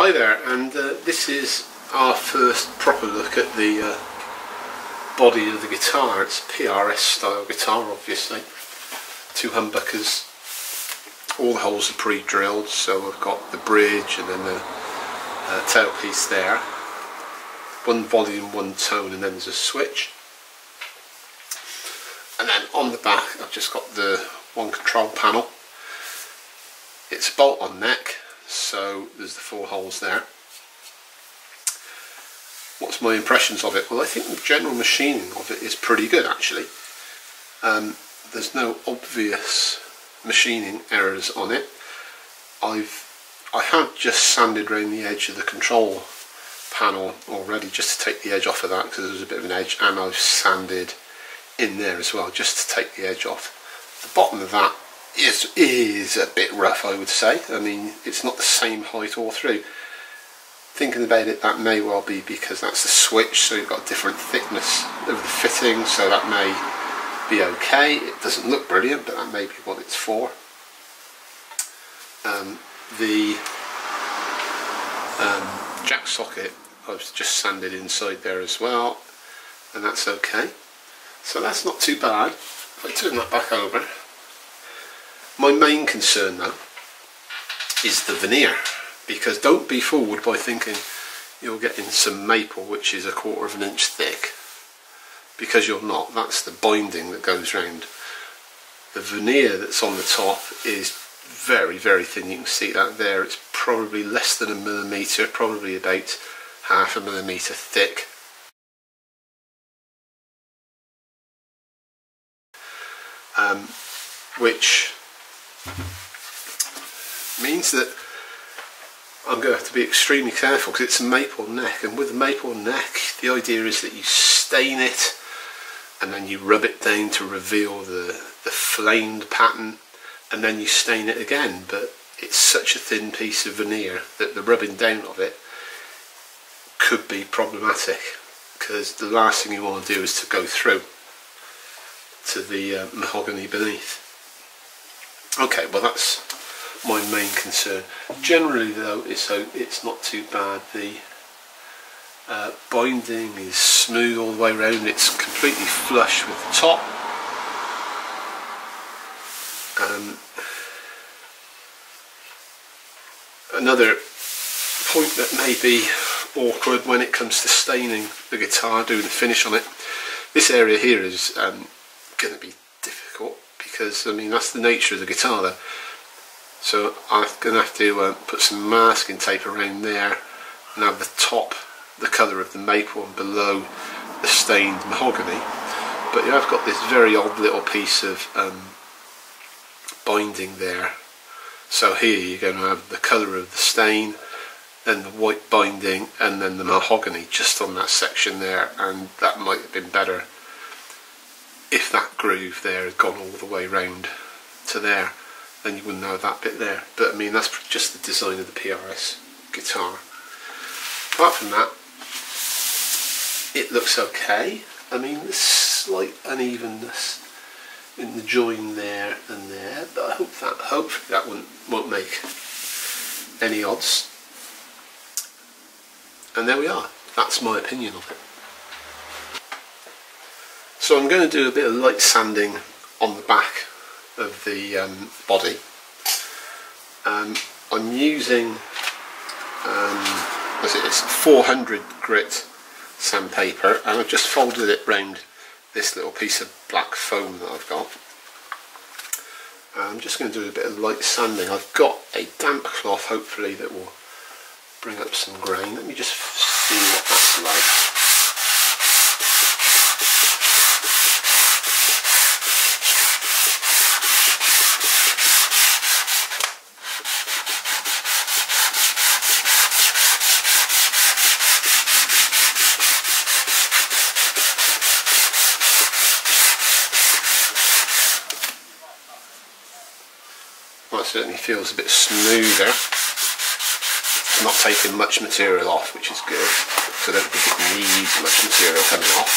Hi there, and this is our first proper look at the body of the guitar. It's a PRS style guitar, obviously. 2 humbuckers. All the holes are pre-drilled, so I've got the bridge and then the tailpiece there. 1 volume, 1 tone, and then there's a switch. And then on the back I've just got the 1 control panel. It's a bolt-on neck, so there's the 4 holes there. What's my impressions of it? Well, I think the general machining of it is pretty good, actually. There's no obvious machining errors on it. I have just sanded around the edge of the control panel already, just to take the edge off of that, because there's a bit of an edge, and I've sanded in there as well, just to take the edge off. The bottom of that is a bit rough, I would say. I mean, it's not the same height all through. Thinking about it, that may well be because that's the switch, so you've got a different thickness of the fitting, so that may be okay. It doesn't look brilliant, but that may be what it's for. The jack socket I've just sanded inside there as well, and that's okay. So that's not too bad. If I turn that back over, my main concern though is the veneer, because don't be fooled by thinking you're getting some maple which is 1/4 of an inch thick, because you're not. That's the binding that goes round. The veneer that's on the top is very, very thin. You can see that there. It's probably less than 1 millimetre, probably about 1/2 millimetre thick. Which means that I'm going to have to be extremely careful, because it's a maple neck, and with a maple neck the idea is that you stain it and then you rub it down to reveal the flamed pattern, and then you stain it again. But it's such a thin piece of veneer that the rubbing down of it could be problematic, because the last thing you want to do is to go through to the mahogany beneath. Okay, well that's my main concern. Generally though, it's not too bad. The binding is smooth all the way around. It's completely flush with the top. Another point that may be awkward when it comes to staining the guitar, doing the finish on it, this area here is going to be difficult, because I mean that's the nature of the guitar though. So I'm going to have to put some masking tape around there and have the top the colour of the maple and below the stained mahogany. But you have got this very odd little piece of binding there. So here you're going to have the colour of the stain, then the white binding, and then the mahogany just on that section there, and that might have been better if that groove there had gone all the way round to there. Then you wouldn't have that bit there. But I mean, that's just the design of the PRS guitar. Apart from that, it looks okay. I mean, there's slight unevenness in the join there and there, but I hope that hopefully that won't make any odds. And there we are. That's my opinion of it. So I'm going to do a bit of light sanding on the back of the body. I'm using it's 400 grit sandpaper, and I've just folded it round this little piece of black foam that I've got. I'm just going to do a bit of light sanding. I've got a damp cloth, hopefully, that will bring up some grain. Let me just see what that's like. Well, it certainly feels a bit smoother. It's not taking much material off, which is good, so I don't think it needs much material coming off.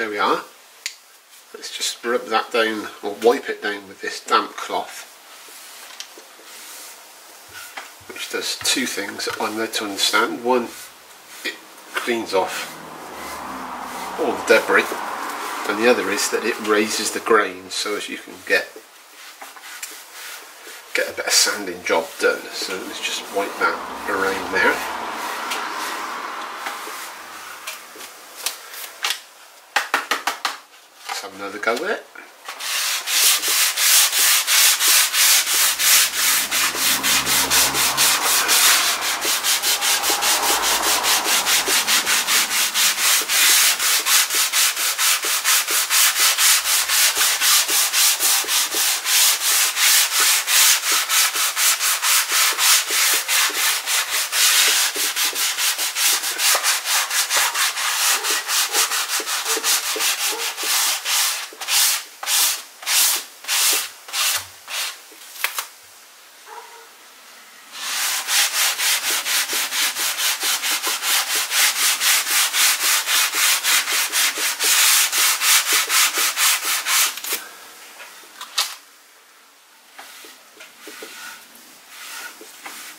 there we are. Let's just rub that down, or wipe it down with this damp cloth, which does two things that I'm led to understand. One, it cleans off all the debris, and the other is that it raises the grain so as you can get a better sanding job done. So let's just wipe that around there. Let's have another go with it.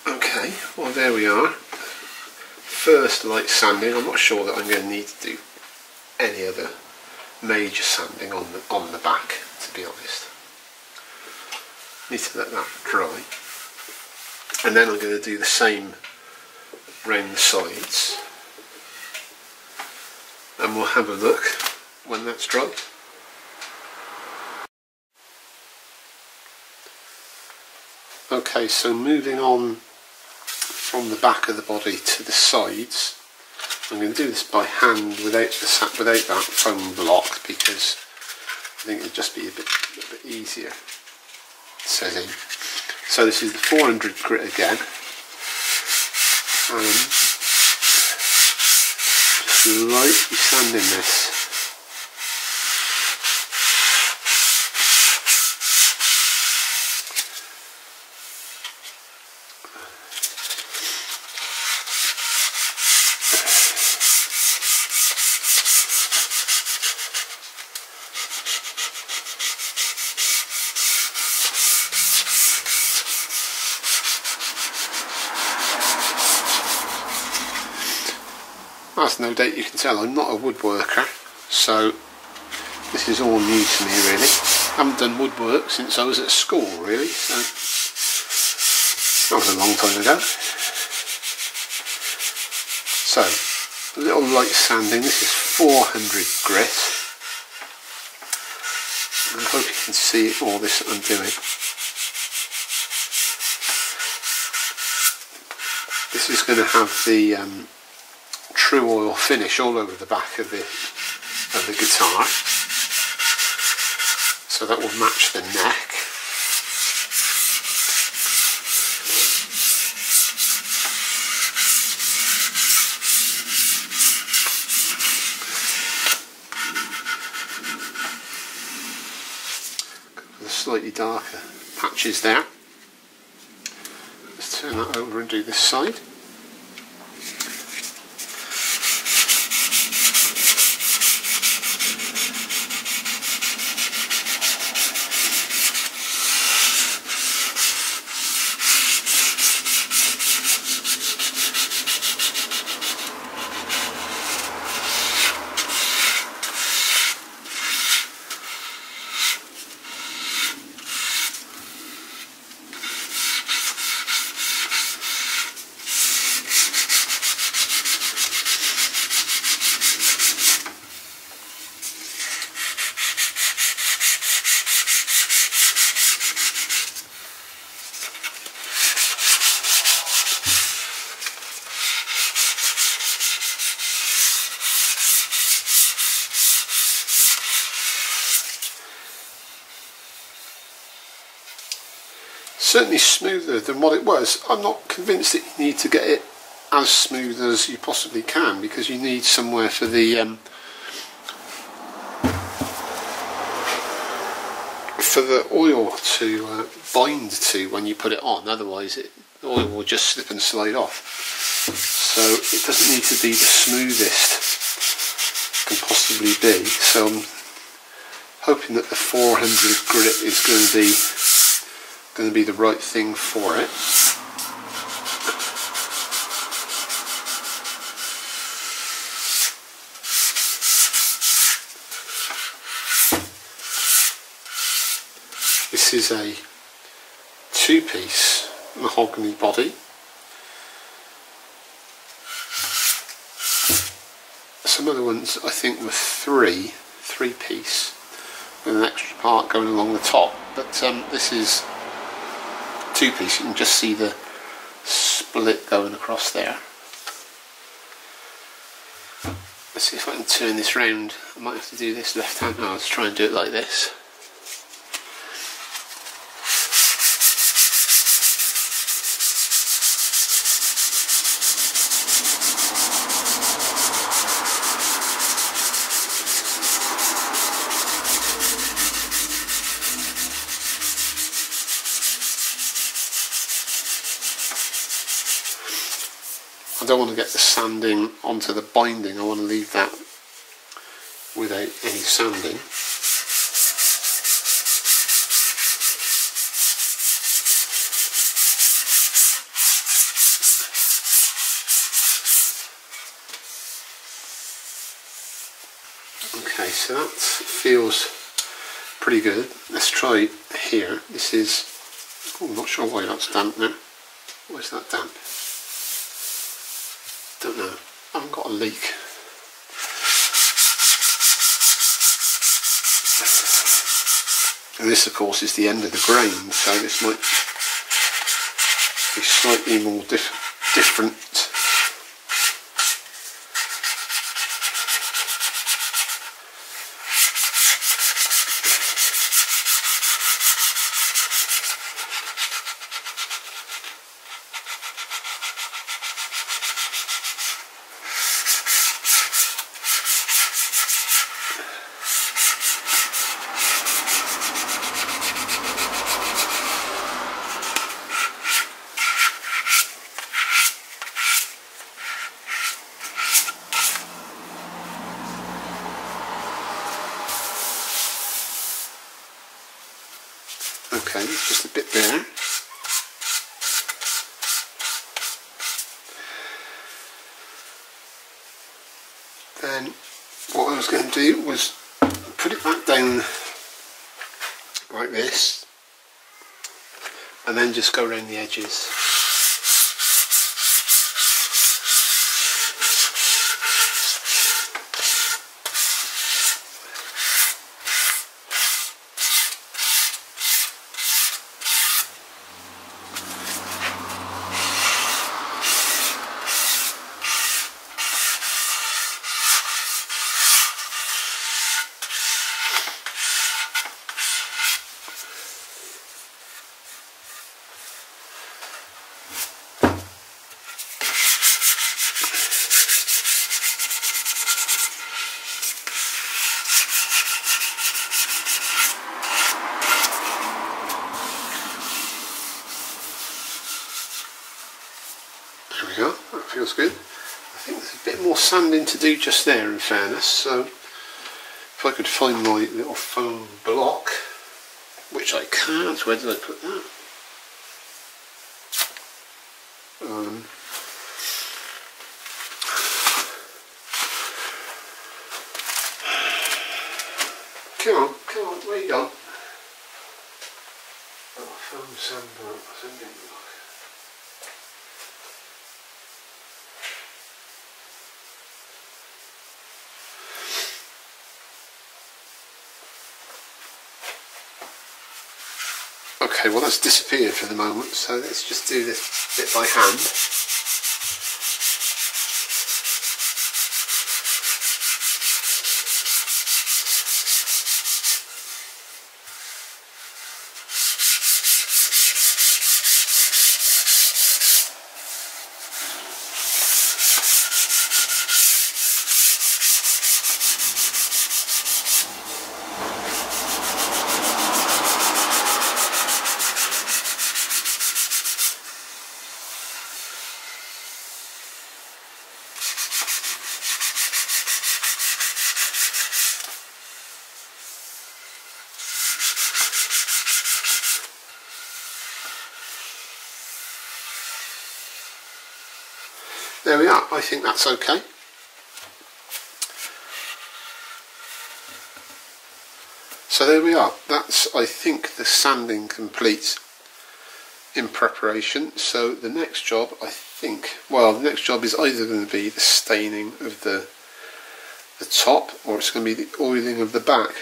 Okay, well there we are. First light sanding. I'm not sure that I'm going to need to do any other major sanding on the back, to be honest. Need to let that dry. And then I'm going to do the same round the sides. And we'll have a look when that's dry. Okay, so moving on from the back of the body to the sides, I'm going to do this by hand without that foam block, because I think it'd just be a bit easier setting. So this is the 400 grit again, and just lightly sanding this. As no doubt you can tell, I'm not a woodworker, so this is all new to me really. I haven't done woodwork since I was at school really, so that was a long time ago. So, a little light sanding. This is 400 grit. I hope you can see all this that I'm doing. This is going to have the true oil finish all over the back of the guitar, so that will match the neck. The slightly darker patches there. Let's turn that over and do this side. Certainly smoother than what it was. I'm not convinced that you need to get it as smooth as you possibly can, because you need somewhere for the oil to bind to when you put it on. Otherwise the oil will just slip and slide off. So it doesn't need to be the smoothest can possibly be. So I'm hoping that the 400 grit is going to be the right thing for it. This is a two-piece mahogany body. Some other ones I think were three-piece with an extra part going along the top, but this is two-piece. You can just see the split going across there. Let's see if I can turn this round. I might have to do this left hand. No, let's try and do it like this. I don't want to get the sanding onto the binding, I want to leave that without any sanding. Okay, so that feels pretty good. Let's try here. This is, oh, I'm not sure why that's damp now. Why is that damp? Don't know. I haven't got a leak. And this, of course, is the end of the grain, so this might be slightly more different. Okay, there's just a bit there. Then what I was going to do was put it back down like this and then just go around the edges. There we go, that feels good. I think there's a bit more sanding to do just there, in fairness, so if I could find my little foam block, which I can't. Where did I put that? Come on, where you gone? Oh, foam sandblock, sanding block. Okay, well that's disappeared for the moment, so let's just do this bit by hand. there we are. I think that's okay. So there we are. That's, I think, the sanding complete in preparation. So the next job, I think, well, the next job is either going to be the staining of the top, or it's going to be the oiling of the back.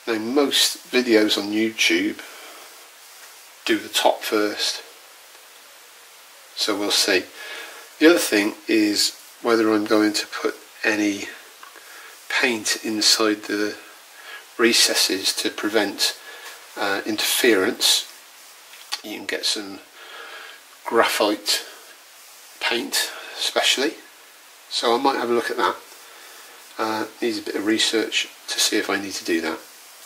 Now, most videos on YouTube do the top first, so we'll see. The other thing is whether I'm going to put any paint inside the recesses to prevent interference. You can get some graphite paint especially, so I might have a look at that. Needs a bit of research to see if I need to do that.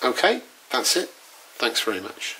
Okay, that's it. Thanks very much.